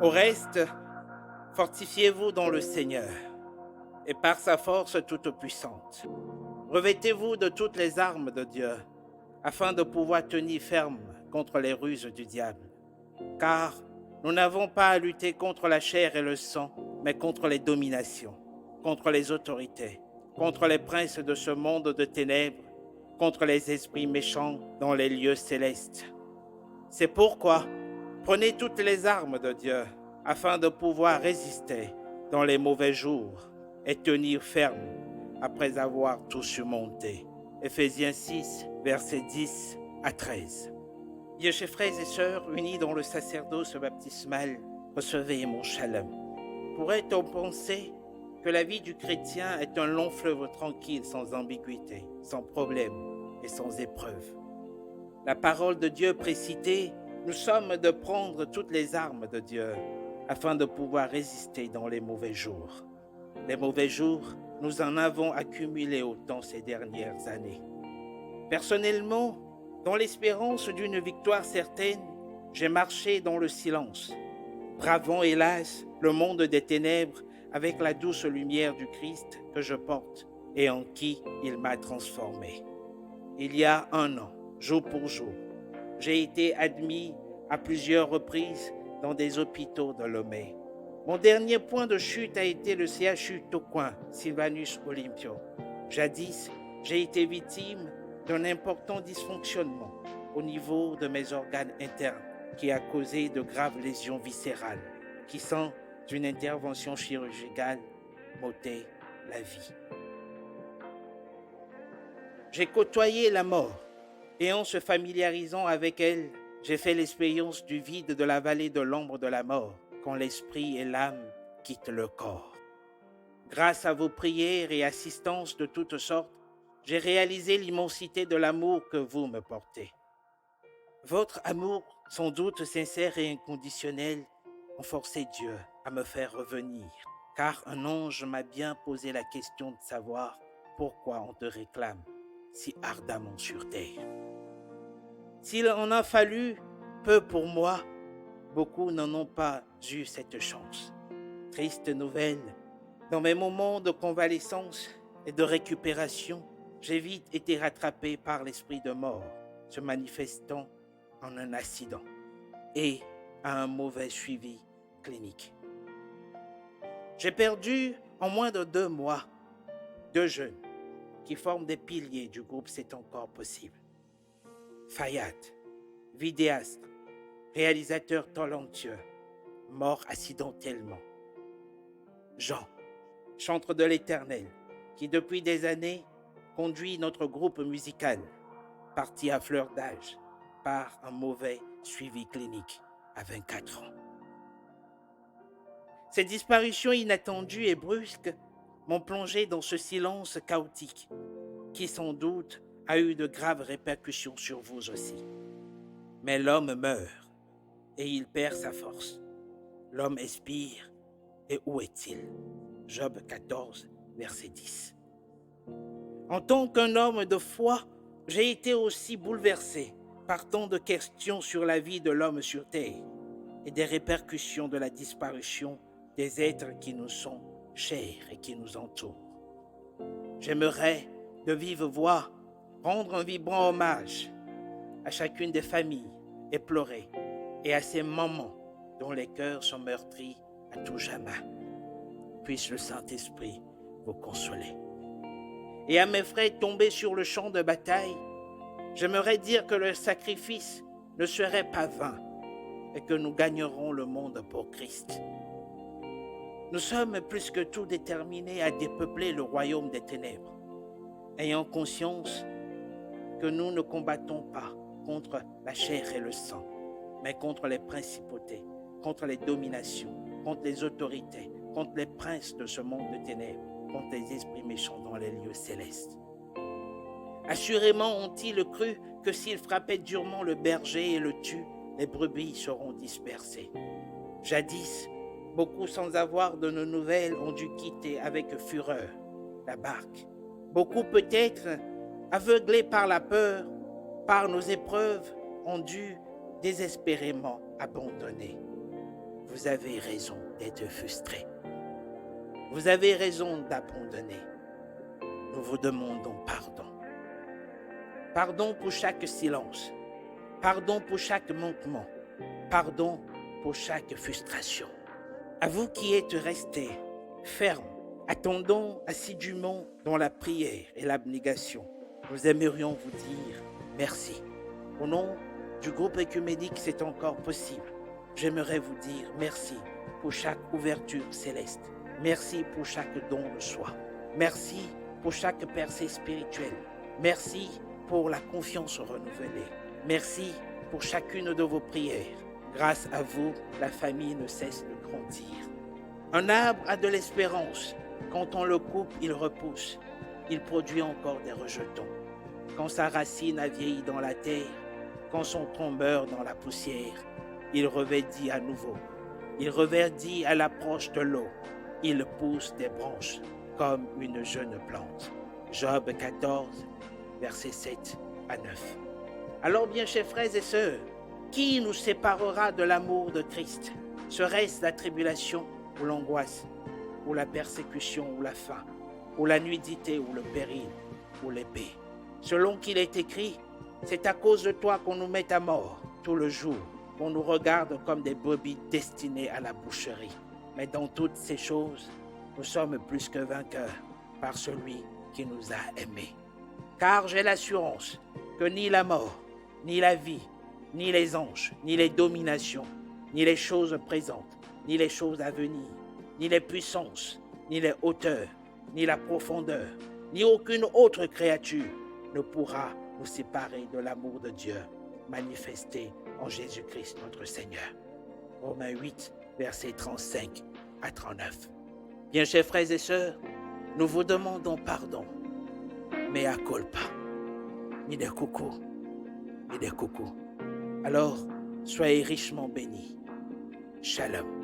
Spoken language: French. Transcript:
Au reste, fortifiez-vous dans le Seigneur et par sa force toute puissante. Revêtez-vous de toutes les armes de Dieu afin de pouvoir tenir ferme contre les ruses du diable. Car nous n'avons pas à lutter contre la chair et le sang, mais contre les dominations, contre les autorités, contre les princes de ce monde de ténèbres, contre les esprits méchants dans les lieux célestes. C'est pourquoi prenez toutes les armes de Dieu afin de pouvoir résister dans les mauvais jours et tenir ferme après avoir tout surmonté. Éphésiens 6, versets 10 à 13. Bien, chers frères et sœurs, unis dans le sacerdoce baptismal, recevez mon shalom. Pourrait-on penser que la vie du chrétien est un long fleuve tranquille, sans ambiguïté, sans problème et sans épreuve? La parole de Dieu précitée nous sommes de prendre toutes les armes de Dieu afin de pouvoir résister dans les mauvais jours. Les mauvais jours, nous en avons accumulé autant ces dernières années. Personnellement, dans l'espérance d'une victoire certaine, j'ai marché dans le silence, bravant hélas le monde des ténèbres avec la douce lumière du Christ que je porte et en qui il m'a transformé. Il y a 1 an, jour pour jour, j'ai été admis à plusieurs reprises dans des hôpitaux de Lomé. Mon dernier point de chute a été le CHU Tocoin, Sylvanus Olympio. Jadis, j'ai été victime d'un important dysfonctionnement au niveau de mes organes internes qui a causé de graves lésions viscérales qui, sans une intervention chirurgicale, m'ôtaient la vie. J'ai côtoyé la mort et en se familiarisant avec elle, j'ai fait l'expérience du vide de la vallée de l'ombre de la mort quand l'esprit et l'âme quittent le corps. Grâce à vos prières et assistances de toutes sortes, j'ai réalisé l'immensité de l'amour que vous me portez. Votre amour, sans doute sincère et inconditionnel, a forcé Dieu à me faire revenir, car un ange m'a bien posé la question de savoir pourquoi on te réclame si ardemment sur terre. S'il en a fallu peu pour moi, beaucoup n'en ont pas eu cette chance. Triste nouvelle, dans mes moments de convalescence et de récupération, j'ai vite été rattrapé par l'esprit de mort, se manifestant en un accident et à un mauvais suivi clinique. J'ai perdu en moins de 2 mois 2 jeunes qui forment des piliers du groupe C'est encore possible. Fayad, vidéaste, réalisateur talentueux, mort accidentellement. Jean, chantre de l'Éternel, qui depuis des années conduit notre groupe musical, parti à fleur d'âge par un mauvais suivi clinique à 24 ans. Ces disparitions inattendues et brusques m'ont plongé dans ce silence chaotique qui sans doute a eu de graves répercussions sur vous aussi. Mais l'homme meurt et il perd sa force. L'homme expire et où est-il? Job 14, verset 10. En tant qu'un homme de foi, j'ai été aussi bouleversé par tant de questions sur la vie de l'homme sur terre et des répercussions de la disparition des êtres qui nous sont chers et qui nous entourent. J'aimerais, de vive voix, rendre un vibrant hommage à chacune des familles éplorées et à ces mamans dont les cœurs sont meurtris à tout jamais. Puisse le Saint-Esprit vous consoler. Et à mes frères tombés sur le champ de bataille, j'aimerais dire que le sacrifice ne serait pas vain et que nous gagnerons le monde pour Christ. Nous sommes plus que tout déterminés à dépeupler le royaume des ténèbres, ayant conscience que nous ne combattons pas contre la chair et le sang, mais contre les principautés, contre les dominations, contre les autorités, contre les princes de ce monde de ténèbres, contre les esprits méchants dans les lieux célestes. Assurément ont-ils cru que s'ils frappaient durement le berger et le tuent, les brebis seront dispersées. Jadis, beaucoup sans avoir de nos nouvelles ont dû quitter avec fureur la barque. Beaucoup peut-être, aveuglés par la peur, par nos épreuves, ont dû désespérément abandonner. vous avez raison d'être frustré. Vous avez raison d'abandonner. Nous vous demandons pardon. Pardon pour chaque silence. Pardon pour chaque manquement. Pardon pour chaque frustration. À vous qui êtes restés fermes, attendant assidûment dans la prière et l'abnégation, nous aimerions vous dire merci. Au nom du groupe œcuménique C'est encore possible, j'aimerais vous dire merci pour chaque ouverture céleste. Merci pour chaque don de soi. Merci pour chaque percée spirituelle. Merci pour la confiance renouvelée. Merci pour chacune de vos prières. Grâce à vous, la famille ne cesse de grandir. Un arbre a de l'espérance. Quand on le coupe, il repousse. Il produit encore des rejetons. Quand sa racine a vieilli dans la terre, quand son tronc meurt dans la poussière, il reverdit à nouveau. Il reverdit à l'approche de l'eau. Il pousse des branches comme une jeune plante. Job 14, versets 7 à 9. Alors bien, chers frères et sœurs, qui nous séparera de l'amour de Christ? Serait-ce la tribulation ou l'angoisse, ou la persécution ou la faim, ou la nudité ou le péril, ou l'épée? Selon qu'il est écrit, c'est à cause de toi qu'on nous met à mort tout le jour, qu'on nous regarde comme des brebis destinées à la boucherie. Mais dans toutes ces choses, nous sommes plus que vainqueurs par celui qui nous a aimés. Car j'ai l'assurance que ni la mort, ni la vie, ni les anges, ni les dominations, ni les choses présentes, ni les choses à venir, ni les puissances, ni les hauteurs, ni la profondeur, ni aucune autre créature ne pourra nous séparer de l'amour de Dieu manifesté en Jésus-Christ notre Seigneur. Romains 8, versets 35 à 39. Bien, chers frères et sœurs, nous vous demandons pardon, mais à culpa, ni des coucous, ni des coucous. Alors, soyez richement bénis. Shalom.